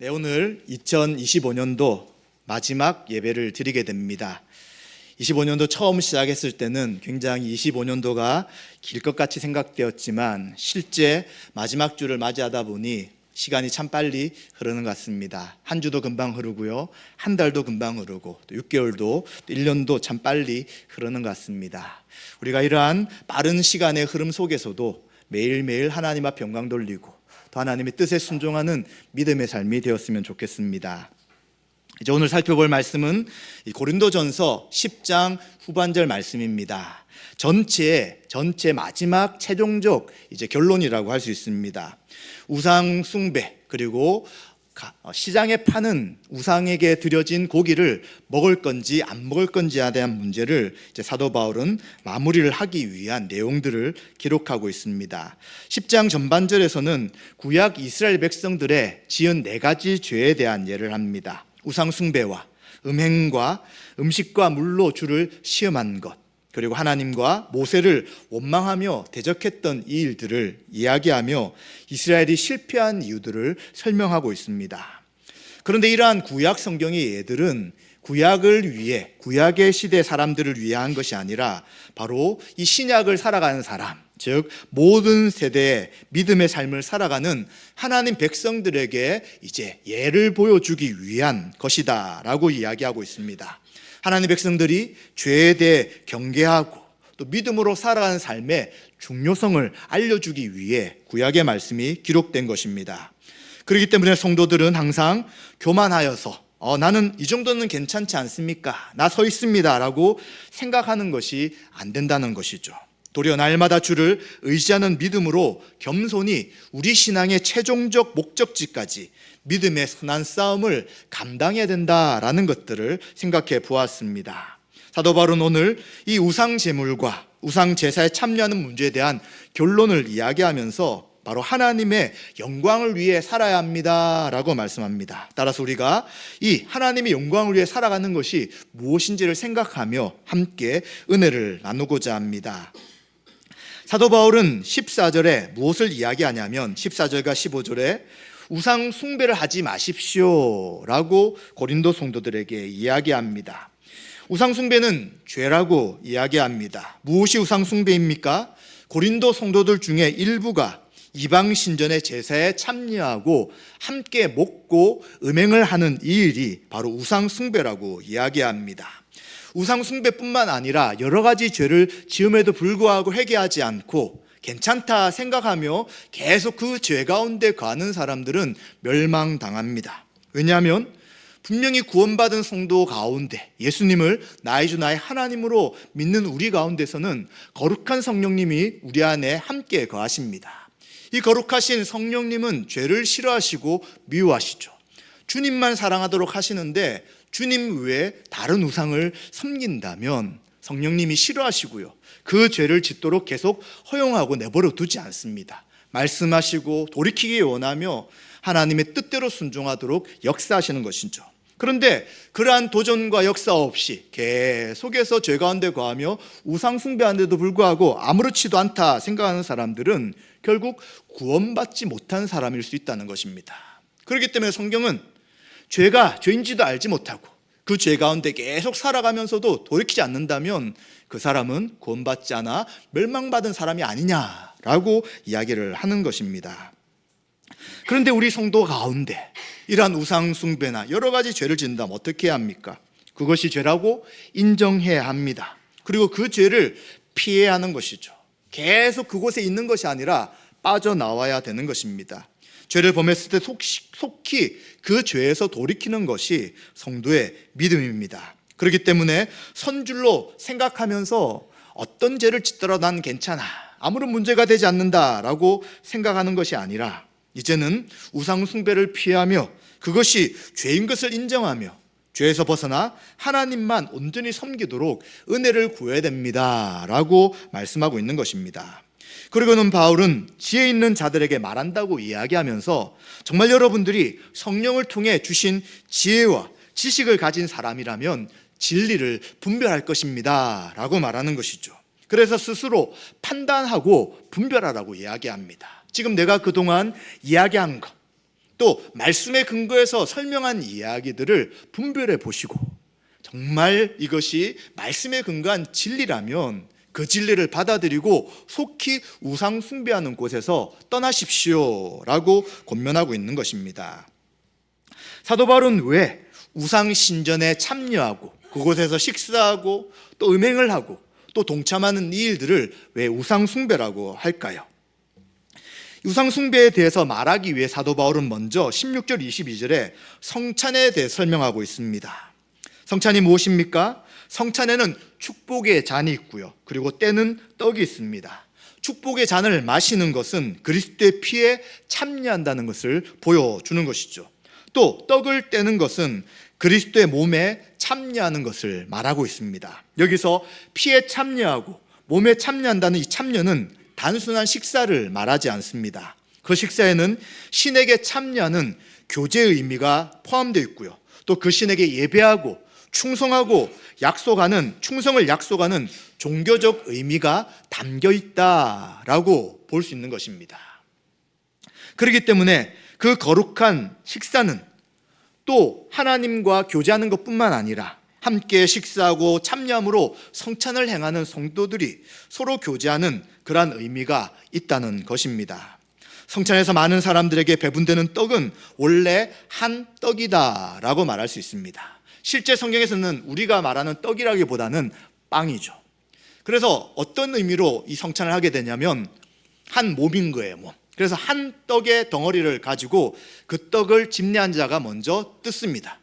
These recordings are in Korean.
네, 오늘 2025년도 마지막 예배를 드리게 됩니다. 25년도 처음 시작했을 때는 굉장히 25년도가 길 것 같이 생각되었지만 실제 마지막 주를 맞이하다 보니 시간이 참 빨리 흐르는 것 같습니다. 한 주도 금방 흐르고요, 한 달도 금방 흐르고 또 6개월도 또 1년도 참 빨리 흐르는 것 같습니다. 우리가 이러한 빠른 시간의 흐름 속에서도 매일매일 하나님 앞 영광 돌리고 또 하나님의 뜻에 순종하는 믿음의 삶이 되었으면 좋겠습니다. 이제 오늘 살펴볼 말씀은 고린도전서 10장 후반절 말씀입니다. 전체 마지막 최종적 이제 결론이라고 할 수 있습니다. 우상 숭배, 그리고 시장에 파는 우상에게 드려진 고기를 먹을 건지 안 먹을 건지에 대한 문제를 이제 사도 바울은 마무리를 하기 위한 내용들을 기록하고 있습니다. 10장 전반절에서는 구약 이스라엘 백성들의 지은 4가지 죄에 대한 예를 합니다. 우상 숭배와 음행과 음식과 물로 주를 시험한 것, 그리고 하나님과 모세를 원망하며 대적했던 이 일들을 이야기하며 이스라엘이 실패한 이유들을 설명하고 있습니다. 그런데 이러한 구약 성경의 예들은 구약을 위해, 구약의 시대 사람들을 위한 것이 아니라 바로 이 신약을 살아가는 사람, 즉 모든 세대의 믿음의 삶을 살아가는 하나님 백성들에게 이제 예를 보여주기 위한 것이다 라고 이야기하고 있습니다. 하나님 백성들이 죄에 대해 경계하고 또 믿음으로 살아가는 삶의 중요성을 알려주기 위해 구약의 말씀이 기록된 것입니다. 그렇기 때문에 성도들은 항상 교만하여서 나는 이 정도는 괜찮지 않습니까? 나 서 있습니다 라고 생각하는 것이 안 된다는 것이죠. 도리어 날마다 주를 의지하는 믿음으로 겸손히 우리 신앙의 최종적 목적지까지 믿음의 선한 싸움을 감당해야 된다라는 것들을 생각해 보았습니다. 사도 바울은 오늘 이 우상 제물과 우상 제사에 참여하는 문제에 대한 결론을 이야기하면서 바로 하나님의 영광을 위해 살아야 합니다라고 말씀합니다. 따라서 우리가 이 하나님의 영광을 위해 살아가는 것이 무엇인지를 생각하며 함께 은혜를 나누고자 합니다. 사도 바울은 14절에 무엇을 이야기하냐면 14절과 15절에 우상 숭배를 하지 마십시오 라고 고린도 성도들에게 이야기합니다. 우상 숭배는 죄라고 이야기합니다. 무엇이 우상 숭배입니까? 고린도 성도들 중에 일부가 이방 신전의 제사에 참여하고 함께 먹고 음행을 하는 이 일이 바로 우상 숭배라고 이야기합니다. 우상 숭배뿐만 아니라 여러 가지 죄를 지음에도 불구하고 회개하지 않고 괜찮다 생각하며 계속 그 죄 가운데 가는 사람들은 멸망당합니다. 왜냐하면 분명히 구원받은 성도 가운데 예수님을 나의 주 나의 하나님으로 믿는 우리 가운데서는 거룩한 성령님이 우리 안에 함께 거하십니다. 이 거룩하신 성령님은 죄를 싫어하시고 미워하시죠. 주님만 사랑하도록 하시는데 주님 외에 다른 우상을 섬긴다면 성령님이 싫어하시고요, 그 죄를 짓도록 계속 허용하고 내버려 두지 않습니다. 말씀하시고 돌이키기 원하며 하나님의 뜻대로 순종하도록 역사하시는 것이죠. 그런데 그러한 도전과 역사 없이 계속해서 죄 가운데 거하며 우상 숭배하는데도 불구하고 아무렇지도 않다 생각하는 사람들은 결국 구원받지 못한 사람일 수 있다는 것입니다. 그렇기 때문에 성경은 죄가 죄인지도 알지 못하고 그 죄 가운데 계속 살아가면서도 돌이키지 않는다면 그 사람은 구원받지 않아 멸망받은 사람이 아니냐라고 이야기를 하는 것입니다. 그런데 우리 성도 가운데 이러한 우상 숭배나 여러 가지 죄를 짓는다면 어떻게 해야 합니까? 그것이 죄라고 인정해야 합니다. 그리고 그 죄를 피해야 하는 것이죠. 계속 그곳에 있는 것이 아니라 빠져나와야 되는 것입니다. 죄를 범했을 때 속히 그 죄에서 돌이키는 것이 성도의 믿음입니다. 그렇기 때문에 선줄로 생각하면서 어떤 죄를 짓더라도 난 괜찮아, 아무런 문제가 되지 않는다라고 생각하는 것이 아니라 이제는 우상 숭배를 피하며 그것이 죄인 것을 인정하며 죄에서 벗어나 하나님만 온전히 섬기도록 은혜를 구해야 됩니다라고 말씀하고 있는 것입니다. 그리고는 바울은 지혜 있는 자들에게 말한다고 이야기하면서 정말 여러분들이 성령을 통해 주신 지혜와 지식을 가진 사람이라면 진리를 분별할 것입니다 라고 말하는 것이죠. 그래서 스스로 판단하고 분별하라고 이야기합니다. 지금 내가 그동안 이야기한 것, 또 말씀에 근거해서 설명한 이야기들을 분별해 보시고 정말 이것이 말씀에 근거한 진리라면 그 진리를 받아들이고 속히 우상 숭배하는 곳에서 떠나십시오 라고 권면하고 있는 것입니다. 사도 바울은 왜 우상 신전에 참여하고 그곳에서 식사하고 또 음행을 하고 또 동참하는 이 일들을 왜 우상 숭배라고 할까요? 우상 숭배에 대해서 말하기 위해 사도 바울은 먼저 16절 22절에 성찬에 대해 설명하고 있습니다. 성찬이 무엇입니까? 성찬에는 축복의 잔이 있고요, 그리고 때는 떡이 있습니다. 축복의 잔을 마시는 것은 그리스도의 피에 참여한다는 것을 보여주는 것이죠. 또 떡을 떼는 것은 그리스도의 몸에 참여하는 것을 말하고 있습니다. 여기서 피에 참여하고 몸에 참여한다는 이 참여는 단순한 식사를 말하지 않습니다. 그 식사에는 신에게 참여하는 교제의 의미가 포함되어 있고요, 또 그 신에게 예배하고 충성을 약속하는 종교적 의미가 담겨 있다라고 볼 수 있는 것입니다. 그렇기 때문에 그 거룩한 식사는 또 하나님과 교제하는 것뿐만 아니라 함께 식사하고 참여함으로 성찬을 행하는 성도들이 서로 교제하는 그러한 의미가 있다는 것입니다. 성찬에서 많은 사람들에게 배분되는 떡은 원래 한 떡이다라고 말할 수 있습니다. 실제 성경에서는 우리가 말하는 떡이라기보다는 빵이죠. 그래서 어떤 의미로 이 성찬을 하게 되냐면 한 몸인 거예요, 몸. 그래서 한 떡의 덩어리를 가지고 그 떡을 집례한 자가 먼저 뜯습니다.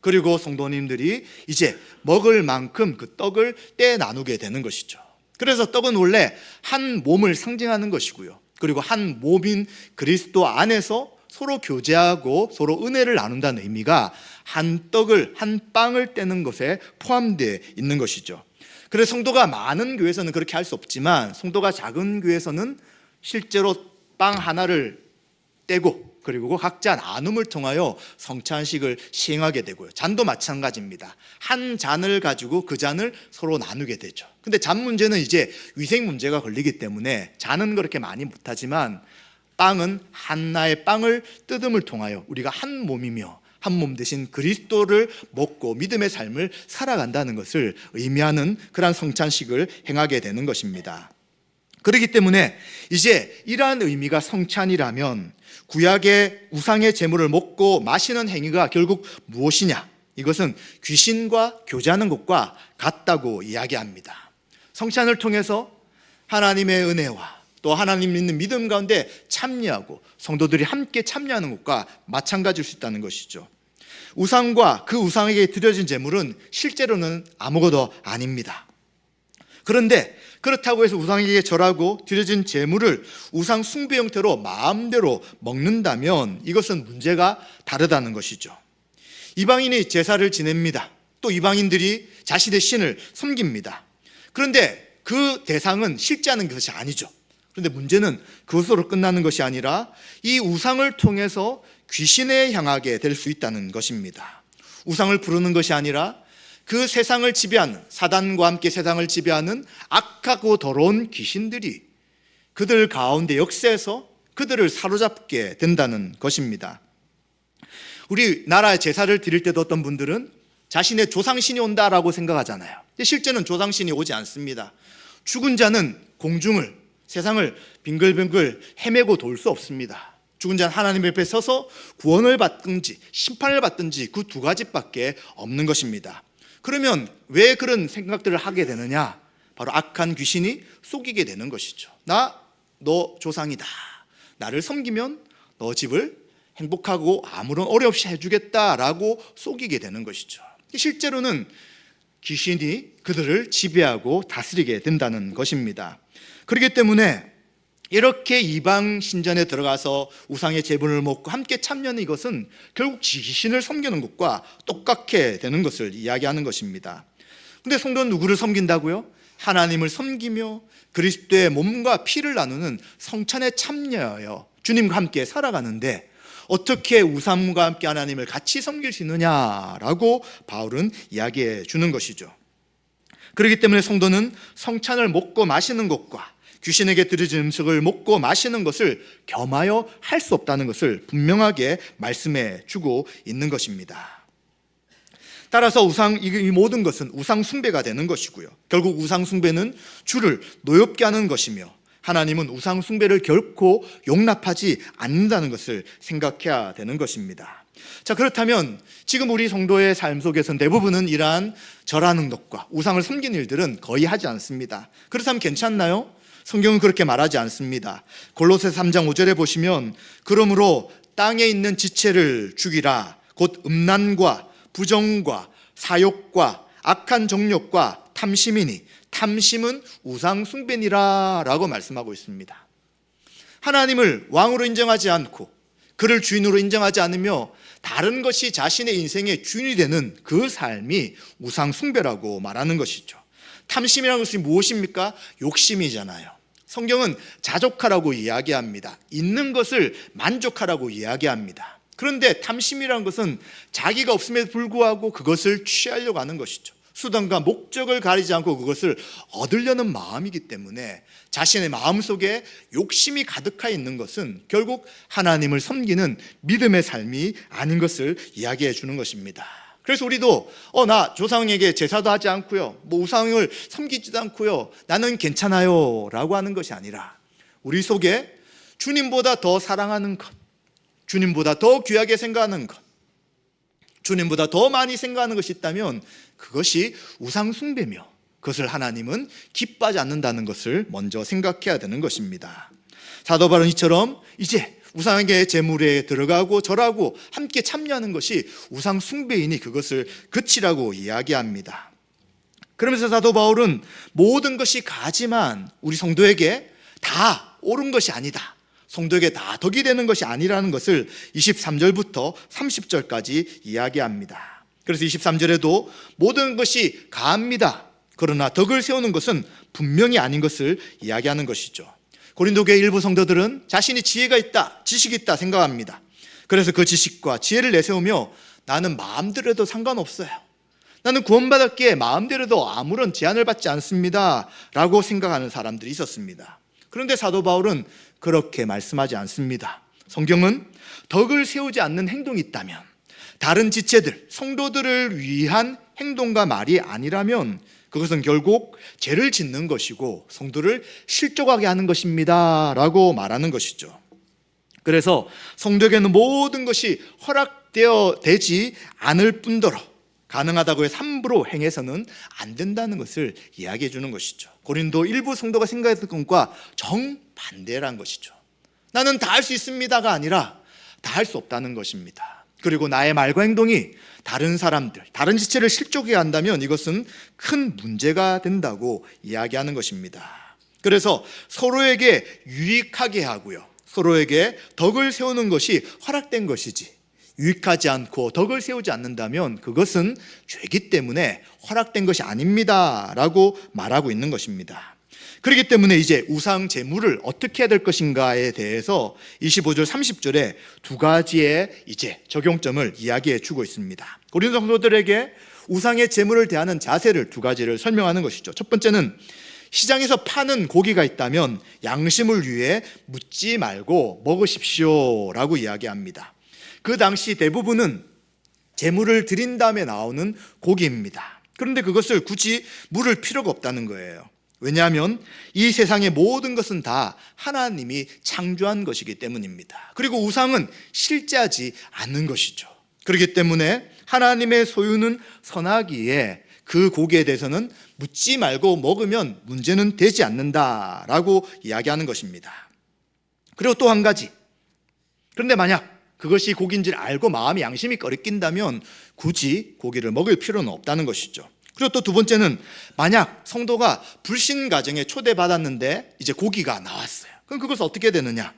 그리고 성도님들이 이제 먹을 만큼 그 떡을 떼 나누게 되는 것이죠. 그래서 떡은 원래 한 몸을 상징하는 것이고요, 그리고 한 몸인 그리스도 안에서 서로 교제하고 서로 은혜를 나눈다는 의미가 한 빵을 떼는 것에 포함되어 있는 것이죠. 그래서 성도가 많은 교회에서는 그렇게 할 수 없지만 성도가 작은 교회에서는 실제로 빵 하나를 떼고 그리고 각자 나눔을 통하여 성찬식을 시행하게 되고요. 잔도 마찬가지입니다. 한 잔을 가지고 그 잔을 서로 나누게 되죠. 근데 잔 문제는 이제 위생 문제가 걸리기 때문에 잔은 그렇게 많이 못하지만 빵은 하나의 빵을 뜯음을 통하여 우리가 한 몸이며 한 몸 대신 그리스도를 먹고 믿음의 삶을 살아간다는 것을 의미하는 그러한 성찬식을 행하게 되는 것입니다. 그렇기 때문에 이제 이러한 의미가 성찬이라면 구약의 우상의 제물을 먹고 마시는 행위가 결국 무엇이냐? 이것은 귀신과 교제하는 것과 같다고 이야기합니다. 성찬을 통해서 하나님의 은혜와 또 하나님 믿는 믿음 가운데 참여하고 성도들이 함께 참여하는 것과 마찬가지일 수 있다는 것이죠. 우상과 그 우상에게 드려진 제물은 실제로는 아무것도 아닙니다. 그런데 그렇다고 해서 우상에게 절하고 드려진 제물을 우상 숭배 형태로 마음대로 먹는다면 이것은 문제가 다르다는 것이죠. 이방인이 제사를 지냅니다. 또 이방인들이 자신의 신을 섬깁니다. 그런데 그 대상은 실제하는 것이 아니죠. 그런데 문제는 그것으로 끝나는 것이 아니라 이 우상을 통해서 귀신에 향하게 될 수 있다는 것입니다. 우상을 부르는 것이 아니라 그 세상을 지배하는, 사단과 함께 세상을 지배하는 악하고 더러운 귀신들이 그들 가운데 역사해서 그들을 사로잡게 된다는 것입니다. 우리나라에 제사를 드릴 때도 어떤 분들은 자신의 조상신이 온다라고 생각하잖아요. 근데 실제는 조상신이 오지 않습니다. 죽은 자는 공중을, 세상을 빙글빙글 헤매고 돌 수 없습니다. 죽은 자는 하나님 옆에 서서 구원을 받든지 심판을 받든지 그 두 가지밖에 없는 것입니다. 그러면 왜 그런 생각들을 하게 되느냐? 바로 악한 귀신이 속이게 되는 것이죠. 너 조상이다. 나를 섬기면 너 집을 행복하고 아무런 어려 없이 해주겠다라고 속이게 되는 것이죠. 실제로는 귀신이 그들을 지배하고 다스리게 된다는 것입니다. 그렇기 때문에 이렇게 이방 신전에 들어가서 우상의 제물을 먹고 함께 참여하는 이것은 결국 귀신을 섬기는 것과 똑같게 되는 것을 이야기하는 것입니다. 그런데 성도는 누구를 섬긴다고요? 하나님을 섬기며 그리스도의 몸과 피를 나누는 성찬에 참여하여 주님과 함께 살아가는데 어떻게 우상과 함께 하나님을 같이 섬길 수 있느냐라고 바울은 이야기해 주는 것이죠. 그렇기 때문에 성도는 성찬을 먹고 마시는 것과 귀신에게 드려진 음식을 먹고 마시는 것을 겸하여 할 수 없다는 것을 분명하게 말씀해 주고 있는 것입니다. 따라서 이 모든 것은 우상 숭배가 되는 것이고요. 결국 우상 숭배는 주를 노엽게 하는 것이며 하나님은 우상 숭배를 결코 용납하지 않는다는 것을 생각해야 되는 것입니다. 자, 그렇다면 지금 우리 성도의 삶 속에서 대부분은 이러한 절하는 것과 우상을 섬기는 일들은 거의 하지 않습니다. 그렇다면 괜찮나요? 성경은 그렇게 말하지 않습니다. 골로새서 3장 5절에 보시면 그러므로 땅에 있는 지체를 죽이라 곧 음란과 부정과 사욕과 악한 정욕과 탐심이니 탐심은 우상 숭배니라 라고 말씀하고 있습니다. 하나님을 왕으로 인정하지 않고 그를 주인으로 인정하지 않으며 다른 것이 자신의 인생의 주인이 되는 그 삶이 우상 숭배라고 말하는 것이죠. 탐심이라는 것이 무엇입니까? 욕심이잖아요. 성경은 자족하라고 이야기합니다. 있는 것을 만족하라고 이야기합니다. 그런데 탐심이라는 것은 자기가 없음에도 불구하고 그것을 취하려고 하는 것이죠. 수단과 목적을 가리지 않고 그것을 얻으려는 마음이기 때문에 자신의 마음속에 욕심이 가득하 있는 것은 결국 하나님을 섬기는 믿음의 삶이 아닌 것을 이야기해 주는 것입니다. 그래서 우리도 나 조상에게 제사도 하지 않고요, 우상을 섬기지도 않고요, 나는 괜찮아요 라고 하는 것이 아니라 우리 속에 주님보다 더 사랑하는 것, 주님보다 더 귀하게 생각하는 것, 주님보다 더 많이 생각하는 것이 있다면 그것이 우상 숭배며 그것을 하나님은 기뻐하지 않는다는 것을 먼저 생각해야 되는 것입니다. 사도 바울은 이처럼 이제 우상에게 제물에 들어가고 절하고 함께 참여하는 것이 우상 숭배이니 그것을 그치라고 이야기합니다. 그러면서 사도 바울은 모든 것이 가지만 우리 성도에게 다 옳은 것이 아니다, 성도에게 다 덕이 되는 것이 아니라는 것을 23절부터 30절까지 이야기합니다. 그래서 23절에도 모든 것이 가합니다, 그러나 덕을 세우는 것은 분명히 아닌 것을 이야기하는 것이죠. 고린도교의 일부 성도들은 자신이 지혜가 있다, 지식이 있다 생각합니다. 그래서 그 지식과 지혜를 내세우며 나는 마음대로 해도 상관없어요, 나는 구원받았기에 마음대로 해도 아무런 제한을 받지 않습니다 라고 생각하는 사람들이 있었습니다. 그런데 사도 바울은 그렇게 말씀하지 않습니다. 성경은 덕을 세우지 않는 행동이 있다면, 다른 지체들, 성도들을 위한 행동과 말이 아니라면 그것은 결국 죄를 짓는 것이고 성도를 실족하게 하는 것입니다 라고 말하는 것이죠. 그래서 성도에게는 모든 것이 허락되지 않을 뿐더러 가능하다고 해서 함부로 행해서는 안 된다는 것을 이야기해 주는 것이죠. 고린도 일부 성도가 생각했던 것과 정반대라는 것이죠. 나는 다 할 수 있습니다가 아니라 다 할 수 없다는 것입니다. 그리고 나의 말과 행동이 다른 사람들, 다른 지체를 실족하게 한다면 이것은 큰 문제가 된다고 이야기하는 것입니다. 그래서 서로에게 유익하게 하고요, 서로에게 덕을 세우는 것이 허락된 것이지, 유익하지 않고 덕을 세우지 않는다면 그것은 죄기 때문에 허락된 것이 아닙니다 라고 말하고 있는 것입니다. 그렇기 때문에 이제 우상 제물을 어떻게 해야 될 것인가에 대해서 25절 30절에 두 가지의 이제 적용점을 이야기해 주고 있습니다. 고린도 성도들에게 우상의 제물을 대하는 자세를 두 가지를 설명하는 것이죠. 첫 번째는 시장에서 파는 고기가 있다면 양심을 위해 묻지 말고 먹으십시오 라고 이야기합니다. 그 당시 대부분은 제물을 드린 다음에 나오는 고기입니다. 그런데 그것을 굳이 물을 필요가 없다는 거예요. 왜냐하면 이 세상의 모든 것은 다 하나님이 창조한 것이기 때문입니다. 그리고 우상은 실제하지 않는 것이죠. 그렇기 때문에 하나님의 소유는 선하기에 그 고기에 대해서는 묻지 말고 먹으면 문제는 되지 않는다라고 이야기하는 것입니다. 그리고 또 한 가지, 그런데 만약 그것이 고기인지를 알고 마음의 양심이 꺼리낀다면 굳이 고기를 먹을 필요는 없다는 것이죠. 그리고 또 두 번째는 만약 성도가 불신 가정에 초대받았는데 이제 고기가 나왔어요. 그럼 그것은 어떻게 되느냐?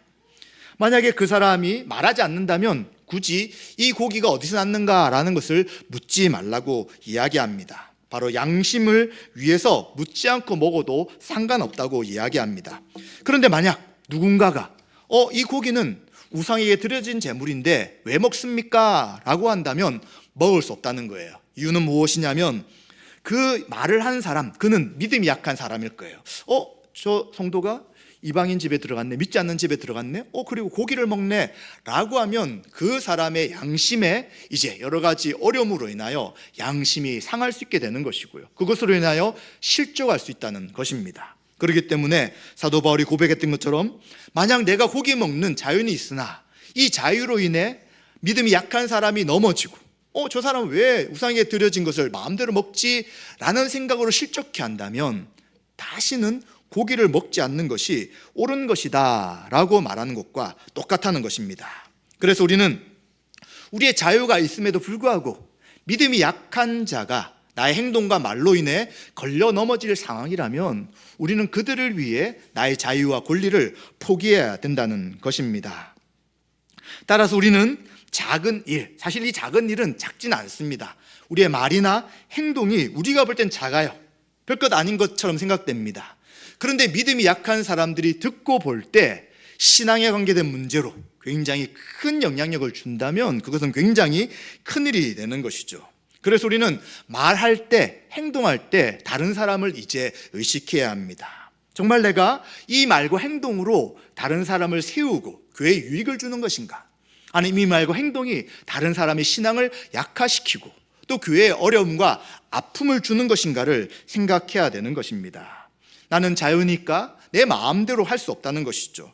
만약에 그 사람이 말하지 않는다면 굳이 이 고기가 어디서 났는가라는 것을 묻지 말라고 이야기합니다. 바로 양심을 위해서 묻지 않고 먹어도 상관없다고 이야기합니다. 그런데 만약 누군가가 이 고기는 우상에게 드려진 제물인데 왜 먹습니까? 라고 한다면 먹을 수 없다는 거예요. 이유는 무엇이냐면 그 말을 하는 사람, 그는 믿음이 약한 사람일 거예요. 저 성도가 이방인 집에 들어갔네, 믿지 않는 집에 들어갔네, 그리고 고기를 먹네 라고 하면 그 사람의 양심에 이제 여러 가지 어려움으로 인하여 양심이 상할 수 있게 되는 것이고요, 그것으로 인하여 실족할 수 있다는 것입니다. 그렇기 때문에 사도 바울이 고백했던 것처럼 만약 내가 고기 먹는 자유는 있으나 이 자유로 인해 믿음이 약한 사람이 넘어지고 저 사람은 왜 우상에게 드려진 것을 마음대로 먹지? 라는 생각으로 실족해 한다면 다시는 고기를 먹지 않는 것이 옳은 것이다 라고 말하는 것과 똑같다는 것입니다. 그래서 우리는 우리의 자유가 있음에도 불구하고 믿음이 약한 자가 나의 행동과 말로 인해 걸려 넘어질 상황이라면 우리는 그들을 위해 나의 자유와 권리를 포기해야 된다는 것입니다. 따라서 우리는 작은 일, 사실 이 작은 일은 작진 않습니다. 우리의 말이나 행동이 우리가 볼 땐 작아요. 별것 아닌 것처럼 생각됩니다. 그런데 믿음이 약한 사람들이 듣고 볼 때 신앙에 관계된 문제로 굉장히 큰 영향력을 준다면 그것은 굉장히 큰일이 되는 것이죠. 그래서 우리는 말할 때, 행동할 때 다른 사람을 이제 의식해야 합니다. 정말 내가 이 말과 행동으로 다른 사람을 세우고 교회에 유익을 주는 것인가? 아니면 이 말과 행동이 다른 사람의 신앙을 약화시키고 또 교회에 어려움과 아픔을 주는 것인가를 생각해야 되는 것입니다. 나는 자유니까 내 마음대로 할 수 없다는 것이죠.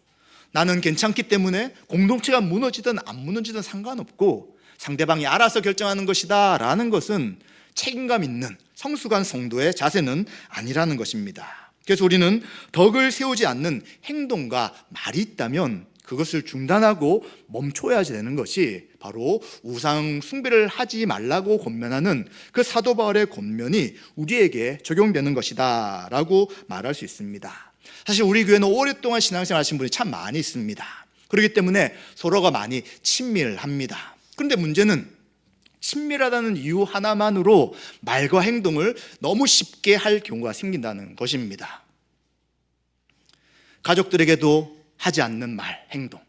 나는 괜찮기 때문에 공동체가 무너지든 안 무너지든 상관없고 상대방이 알아서 결정하는 것이다 라는 것은 책임감 있는 성숙한 성도의 자세는 아니라는 것입니다. 그래서 우리는 덕을 세우지 않는 행동과 말이 있다면 그것을 중단하고 멈춰야 되는 것이 바로 우상 숭배를 하지 말라고 권면하는 그 사도 바울의 권면이 우리에게 적용되는 것이다 라고 말할 수 있습니다. 사실 우리 교회는 오랫동안 신앙생활 하신 분이 참 많이 있습니다. 그렇기 때문에 서로가 많이 친밀합니다. 그런데 문제는 친밀하다는 이유 하나만으로 말과 행동을 너무 쉽게 할 경우가 생긴다는 것입니다. 가족들에게도 하지 않는 말, 행동,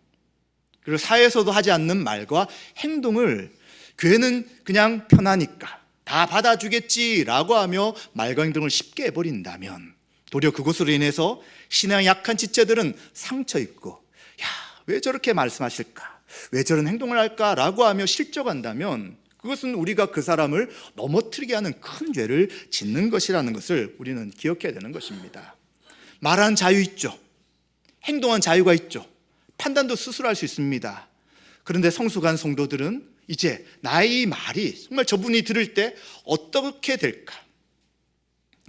그리고 사회에서도 하지 않는 말과 행동을 교회는 그냥 편하니까 다 받아주겠지라고 하며 말과 행동을 쉽게 해버린다면 도리어 그것으로 인해서 신앙이 약한 지체들은 상처 입고 왜 저렇게 말씀하실까? 왜 저런 행동을 할까라고 하며 실족한다면 그것은 우리가 그 사람을 넘어뜨리게 하는 큰 죄를 짓는 것이라는 것을 우리는 기억해야 되는 것입니다. 말하는 자유 있죠. 행동한 자유가 있죠. 판단도 스스로 할 수 있습니다. 그런데 성숙한 성도들은 이제 나의 이 말이 정말 저분이 들을 때 어떻게 될까?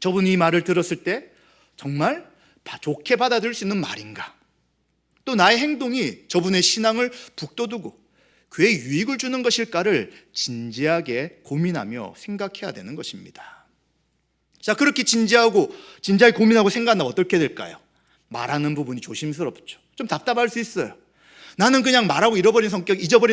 저분이 이 말을 들었을 때 정말 좋게 받아들일 수 있는 말인가? 또 나의 행동이 저분의 신앙을 북돋우고 교회에 유익을 주는 것일까를 진지하게 고민하며 생각해야 되는 것입니다. 자, 그렇게 진지하게 고민하고 생각하면 어떻게 될까요? 말하는 부분이 조심스럽죠. 좀 답답할 수 있어요. 나는 그냥 말하고 잊어버린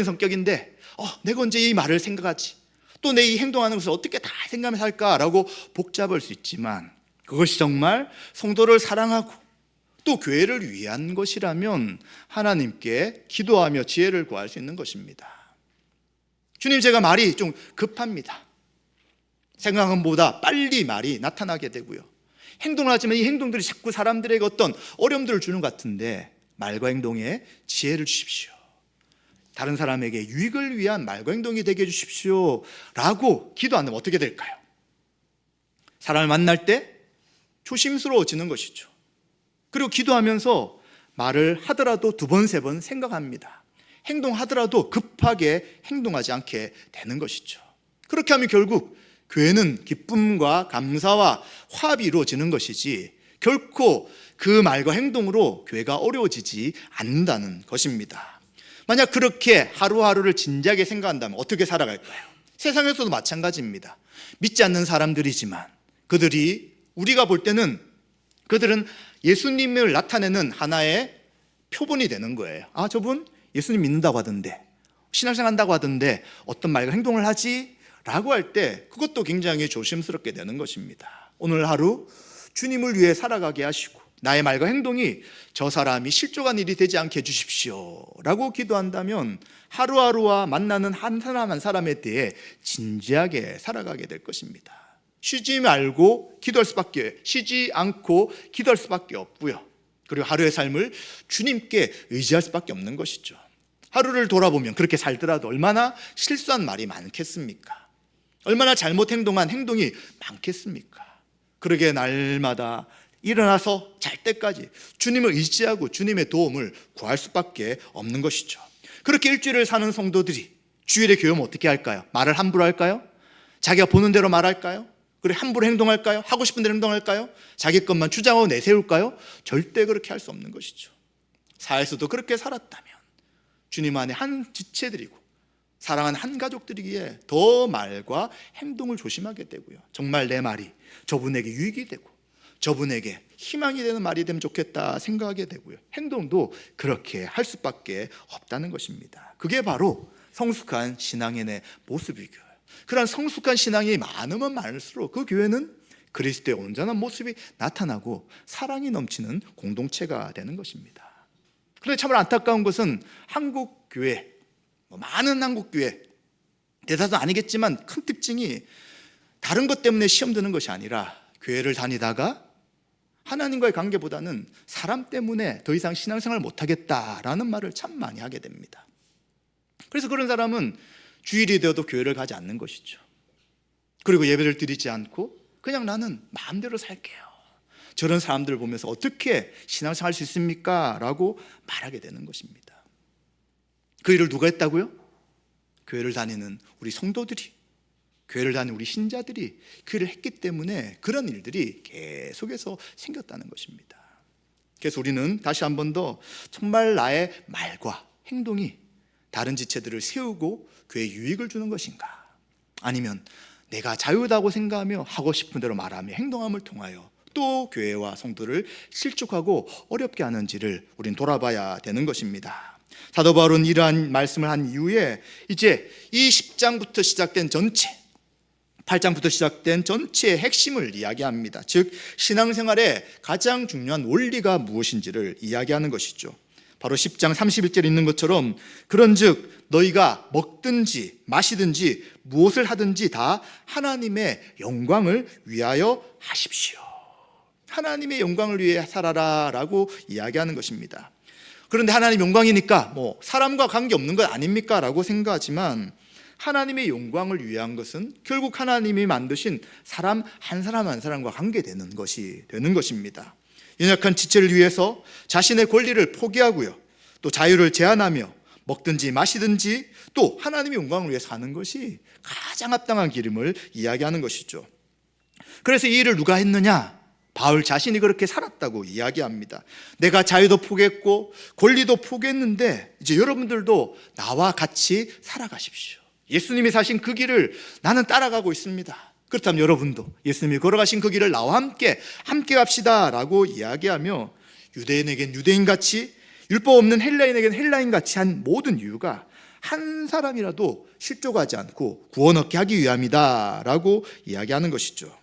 성격인데 내가 언제 이 말을 생각하지? 또 내 이 행동하는 것을 어떻게 다 생각하면서 할까라고 복잡할 수 있지만 그것이 정말 성도를 사랑하고 또 교회를 위한 것이라면 하나님께 기도하며 지혜를 구할 수 있는 것입니다. 주님, 제가 말이 좀 급합니다. 생각한 것보다 빨리 말이 나타나게 되고요. 행동을 하지만 이 행동들이 자꾸 사람들에게 어떤 어려움들을 주는 것 같은데 말과 행동에 지혜를 주십시오. 다른 사람에게 유익을 위한 말과 행동이 되게 해주십시오 라고 기도한다면 어떻게 될까요? 사람을 만날 때 조심스러워지는 것이죠. 그리고 기도하면서 말을 하더라도 2번, 3번 생각합니다. 행동하더라도 급하게 행동하지 않게 되는 것이죠. 그렇게 하면 결국 교회는 기쁨과 감사와 화합이 이루어지는 것이지 결코 그 말과 행동으로 교회가 어려워지지 않는다는 것입니다. 만약 그렇게 하루하루를 진지하게 생각한다면 어떻게 살아갈까요? 세상에서도 마찬가지입니다. 믿지 않는 사람들이지만 우리가 볼 때는 그들은 예수님을 나타내는 하나의 표본이 되는 거예요. 저분 예수님 믿는다고 하던데, 신앙생활 한다고 하던데 어떤 말과 행동을 하지? 라고 할 때 그것도 굉장히 조심스럽게 되는 것입니다. 오늘 하루 주님을 위해 살아가게 하시고 나의 말과 행동이 저 사람이 실족한 일이 되지 않게 해주십시오 라고 기도한다면 하루하루와 만나는 한 사람 한 사람에 대해 진지하게 살아가게 될 것입니다. 쉬지 않고 기도할 수밖에 없고요. 그리고 하루의 삶을 주님께 의지할 수밖에 없는 것이죠. 하루를 돌아보면 그렇게 살더라도 얼마나 실수한 말이 많겠습니까? 얼마나 잘못 행동한 행동이 많겠습니까? 그러게 날마다 일어나서 잘 때까지 주님을 의지하고 주님의 도움을 구할 수밖에 없는 것이죠. 그렇게 일주일을 사는 성도들이 주일에 교회 오면 어떻게 할까요? 말을 함부로 할까요? 자기가 보는 대로 말할까요? 그리고 함부로 행동할까요? 하고 싶은 대로 행동할까요? 자기 것만 주장하고 내세울까요? 절대 그렇게 할 수 없는 것이죠. 사회에서도 그렇게 살았다면 주님 안에 한 지체들이고 사랑하는 한 가족들이기에 더 말과 행동을 조심하게 되고요, 정말 내 말이 저분에게 유익이 되고 저분에게 희망이 되는 말이 되면 좋겠다 생각하게 되고요, 행동도 그렇게 할 수밖에 없다는 것입니다. 그게 바로 성숙한 신앙인의 모습이고요, 그러한 성숙한 신앙이 많으면 많을수록 그 교회는 그리스도의 온전한 모습이 나타나고 사랑이 넘치는 공동체가 되는 것입니다. 그런데 참으로 안타까운 것은 한국 교회, 많은 한국 교회, 대다수 아니겠지만 큰 특징이 다른 것 때문에 시험 드는 것이 아니라 교회를 다니다가 하나님과의 관계보다는 사람 때문에 더 이상 신앙생활을 못하겠다라는 말을 참 많이 하게 됩니다. 그래서 그런 사람은 주일이 되어도 교회를 가지 않는 것이죠. 그리고 예배를 드리지 않고 그냥 나는 마음대로 살게요. 저런 사람들을 보면서 어떻게 신앙생활 할 수 있습니까? 라고 말하게 되는 것입니다. 그 일을 누가 했다고요? 교회를 다니는 우리 성도들이, 교회를 다니는 우리 신자들이 그 일을 했기 때문에 그런 일들이 계속해서 생겼다는 것입니다. 그래서 우리는 다시 한 번 더 정말 나의 말과 행동이 다른 지체들을 세우고 교회에 유익을 주는 것인가, 아니면 내가 자유다고 생각하며 하고 싶은 대로 말하며 행동함을 통하여 또 교회와 성도를 실족하고 어렵게 하는지를 우린 돌아봐야 되는 것입니다. 사도 바울은 이러한 말씀을 한 이후에 이제 이 10장부터 시작된 전체, 8장부터 시작된 전체의 핵심을 이야기합니다. 즉 신앙생활의 가장 중요한 원리가 무엇인지를 이야기하는 것이죠. 바로 10장 31절에 있는 것처럼 그런즉 너희가 먹든지 마시든지 무엇을 하든지 다 하나님의 영광을 위하여 하십시오. 하나님의 영광을 위해 살아라 라고 이야기하는 것입니다. 그런데 하나님 영광이니까 사람과 관계없는 것 아닙니까? 라고 생각하지만 하나님의 영광을 위한 것은 결국 하나님이 만드신 사람 한 사람과 관계되는 것이 되는 것입니다. 연약한 지체를 위해서 자신의 권리를 포기하고요, 또 자유를 제한하며 먹든지 마시든지 또 하나님의 영광을 위해 사는 것이 가장 합당한 길임을 이야기하는 것이죠. 그래서 이 일을 누가 했느냐? 바울 자신이 그렇게 살았다고 이야기합니다. 내가 자유도 포기했고 권리도 포기했는데 이제 여러분들도 나와 같이 살아가십시오. 예수님이 사신 그 길을 나는 따라가고 있습니다. 그렇다면 여러분도 예수님이 걸어가신 그 길을 나와 함께 갑시다 라고 이야기하며 유대인에겐 유대인같이, 율법 없는 헬라인에겐 헬라인같이 한 모든 이유가 한 사람이라도 실족하지 않고 구원 얻게 하기 위함이다 라고 이야기하는 것이죠.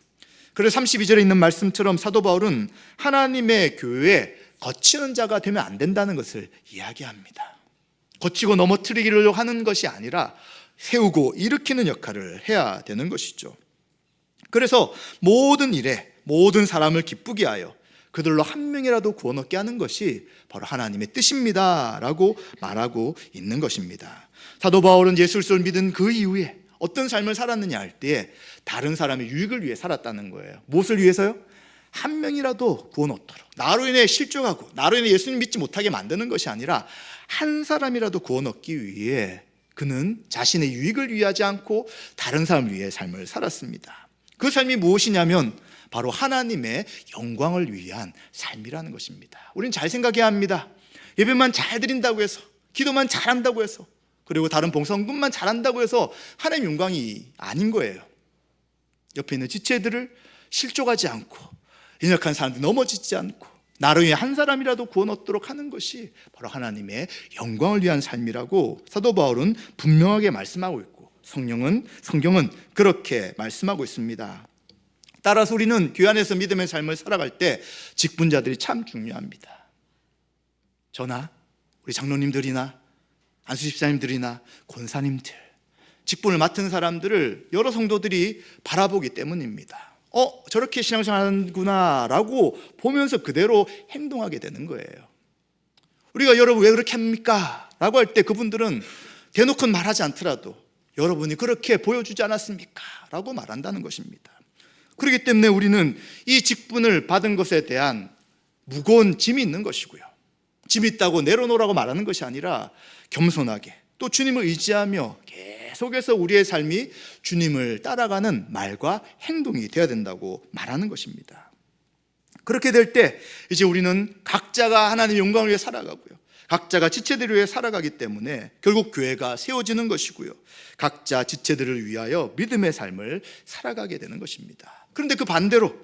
그래서 32절에 있는 말씀처럼 사도 바울은 하나님의 교회에 거치는 자가 되면 안 된다는 것을 이야기합니다. 거치고 넘어뜨리기로 하는 것이 아니라 세우고 일으키는 역할을 해야 되는 것이죠. 그래서 모든 일에 모든 사람을 기쁘게 하여 그들로 한 명이라도 구원 얻게 하는 것이 바로 하나님의 뜻입니다 라고 말하고 있는 것입니다. 사도 바울은 예수 그리스도를 믿은 그 이후에 어떤 삶을 살았느냐 할 때에 다른 사람의 유익을 위해 살았다는 거예요. 무엇을 위해서요? 한 명이라도 구원 얻도록, 나로 인해 실족하고 나로 인해 예수님 믿지 못하게 만드는 것이 아니라 한 사람이라도 구원 얻기 위해 그는 자신의 유익을 위하지 않고 다른 사람을 위해 삶을 살았습니다. 그 삶이 무엇이냐면 바로 하나님의 영광을 위한 삶이라는 것입니다. 우리는 잘 생각해야 합니다. 예배만 잘 드린다고 해서, 기도만 잘한다고 해서, 그리고 다른 봉사금만 잘한다고 해서 하나님 영광이 아닌 거예요. 옆에 있는 지체들을 실족하지 않고 연약한 사람들 넘어지지 않고 나로 인해 한 사람이라도 구원 얻도록 하는 것이 바로 하나님의 영광을 위한 삶이라고 사도 바울은 분명하게 말씀하고 있고 성경은 그렇게 말씀하고 있습니다. 따라서 우리는 교회 안에서 믿음의 삶을 살아갈 때 직분자들이 참 중요합니다. 저나 우리 장로님들이나 안수 집사님들이나 권사님들, 직분을 맡은 사람들을 여러 성도들이 바라보기 때문입니다. 저렇게 신앙생활 하는구나 라고 보면서 그대로 행동하게 되는 거예요. 우리가 여러분 왜 그렇게 합니까? 라고 할 때 그분들은 대놓고 말하지 않더라도 여러분이 그렇게 보여주지 않았습니까? 라고 말한다는 것입니다. 그렇기 때문에 우리는 이 직분을 받은 것에 대한 무거운 짐이 있는 것이고요, 짐이 있다고 내려놓으라고 말하는 것이 아니라 겸손하게 또 주님을 의지하며 계속해서 우리의 삶이 주님을 따라가는 말과 행동이 되어야 된다고 말하는 것입니다. 그렇게 될 때 이제 우리는 각자가 하나님의 영광을 위해 살아가고요, 각자가 지체들을 위해 살아가기 때문에 결국 교회가 세워지는 것이고요, 각자 지체들을 위하여 믿음의 삶을 살아가게 되는 것입니다. 그런데 그 반대로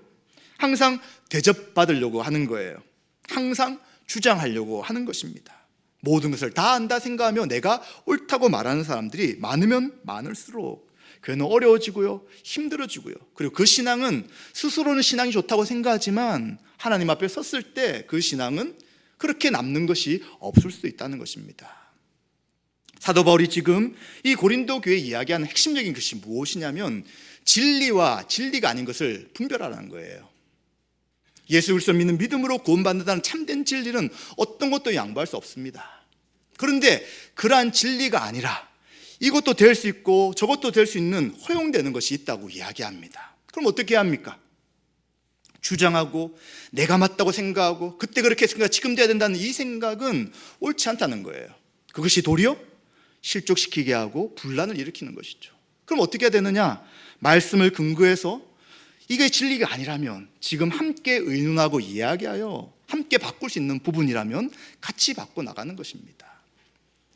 항상 대접받으려고 하는 거예요. 항상 주장하려고 하는 것입니다. 모든 것을 다 안다 생각하며 내가 옳다고 말하는 사람들이 많으면 많을수록 교회는 어려워지고요, 힘들어지고요. 그리고 그 신앙은 스스로는 신앙이 좋다고 생각하지만 하나님 앞에 섰을 때 그 신앙은 그렇게 남는 것이 없을 수도 있다는 것입니다. 사도 바울이 지금 이 고린도 교회에 이야기하는 핵심적인 것이 무엇이냐면 진리와 진리가 아닌 것을 분별하라는 거예요. 예수 그리스도를 믿는 믿음으로 구원받는다는 참된 진리는 어떤 것도 양보할 수 없습니다. 그런데 그러한 진리가 아니라 이것도 될 수 있고 저것도 될 수 있는 허용되는 것이 있다고 이야기합니다. 그럼 어떻게 해야 합니까? 주장하고 내가 맞다고 생각하고 그때 그렇게 했으니까 지금 돼야 된다는 이 생각은 옳지 않다는 거예요. 그것이 도리어 실족시키게 하고 분란을 일으키는 것이죠. 그럼 어떻게 해야 되느냐? 말씀을 근거해서 이게 진리가 아니라면 지금 함께 의논하고 이야기하여 함께 바꿀 수 있는 부분이라면 같이 바꿔 나가는 것입니다.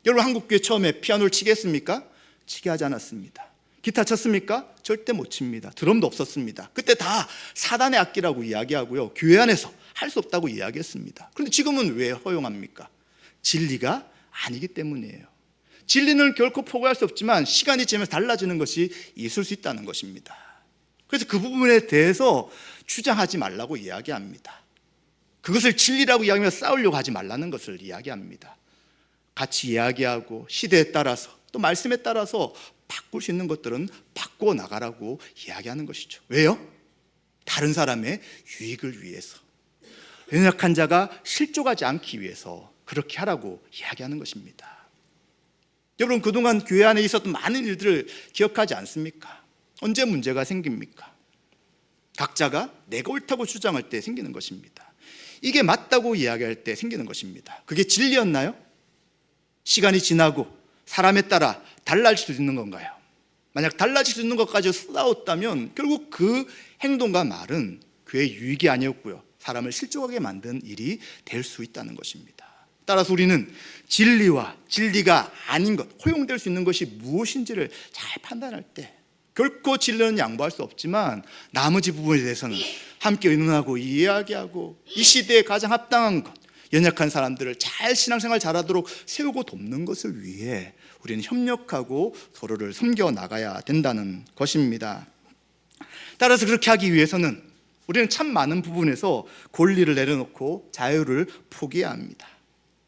여러분 한국교회 처음에 피아노를 치겠습니까? 치게 하지 않았습니다. 기타 쳤습니까? 절대 못 칩니다. 드럼도 없었습니다. 그때 다 사단의 악기라고 이야기하고요, 교회 안에서 할 수 없다고 이야기했습니다. 그런데 지금은 왜 허용합니까? 진리가 아니기 때문이에요. 진리는 결코 포기할 수 없지만 시간이 지나면서 달라지는 것이 있을 수 있다는 것입니다. 그래서 그 부분에 대해서 주장하지 말라고 이야기합니다. 그것을 진리라고 이야기하며 싸우려고 하지 말라는 것을 이야기합니다. 같이 이야기하고 시대에 따라서 또 말씀에 따라서 바꿀 수 있는 것들은 바꾸어 나가라고 이야기하는 것이죠. 왜요? 다른 사람의 유익을 위해서, 연약한 자가 실족하지 않기 위해서 그렇게 하라고 이야기하는 것입니다. 여러분 그동안 교회 안에 있었던 많은 일들을 기억하지 않습니까? 언제 문제가 생깁니까? 각자가 내가 옳다고 주장할 때 생기는 것입니다. 이게 맞다고 이야기할 때 생기는 것입니다. 그게 진리였나요? 시간이 지나고 사람에 따라 달라질 수 있는 건가요? 만약 달라질 수 있는 것까지 싸웠다면 결국 그 행동과 말은 교회의 유익이 아니었고요, 사람을 실족하게 만든 일이 될 수 있다는 것입니다. 따라서 우리는 진리와 진리가 아닌 것, 허용될 수 있는 것이 무엇인지를 잘 판단할 때 결코 진리는 양보할 수 없지만 나머지 부분에 대해서는 함께 의논하고 이야기하고 이 시대에 가장 합당한 것, 연약한 사람들을 잘 신앙생활 잘하도록 세우고 돕는 것을 위해 우리는 협력하고 서로를 섬겨 나가야 된다는 것입니다. 따라서 그렇게 하기 위해서는 우리는 참 많은 부분에서 권리를 내려놓고 자유를 포기해야 합니다.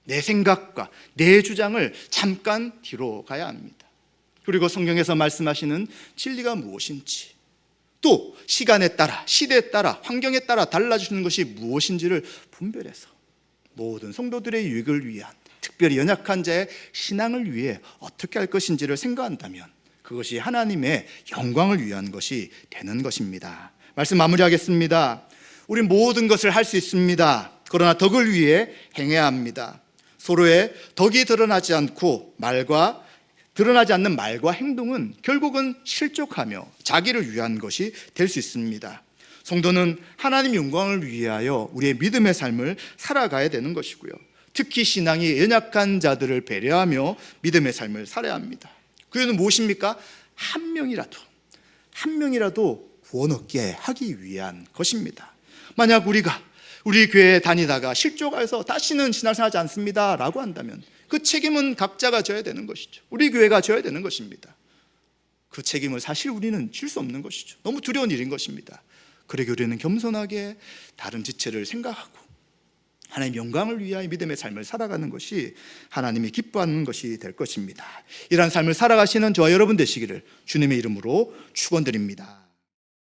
내 생각과 내 주장을 잠깐 뒤로 가야 합니다. 그리고 성경에서 말씀하시는 진리가 무엇인지, 또 시간에 따라, 시대에 따라, 환경에 따라 달라지는 것이 무엇인지를 분별해서 모든 성도들의 유익을 위한, 특별히 연약한 자의 신앙을 위해 어떻게 할 것인지를 생각한다면 그것이 하나님의 영광을 위한 것이 되는 것입니다. 말씀 마무리하겠습니다. 우리 모든 것을 할 수 있습니다. 그러나 덕을 위해 행해야 합니다. 서로의 덕이 드러나지 않는 말과 행동은 결국은 실족하며 자기를 위한 것이 될 수 있습니다. 성도는 하나님 영광을 위하여 우리의 믿음의 삶을 살아가야 되는 것이고요, 특히 신앙이 연약한 자들을 배려하며 믿음의 삶을 살아야 합니다. 그 이유는 무엇입니까? 한 명이라도 구원 얻게 하기 위한 것입니다. 만약 우리 교회에 다니다가 실족해서 다시는 신앙생활하지 않습니다 라고 한다면 그 책임은 각자가 져야 되는 것이죠. 우리 교회가 져야 되는 것입니다. 그 책임을 사실 우리는 질 수 없는 것이죠. 너무 두려운 일인 것입니다. 그러기 우리는 겸손하게 다른 지체를 생각하고 하나님 영광을 위하여 믿음의 삶을 살아가는 것이 하나님이 기뻐하는 것이 될 것입니다. 이러한 삶을 살아가시는 저와 여러분 되시기를 주님의 이름으로 축원드립니다.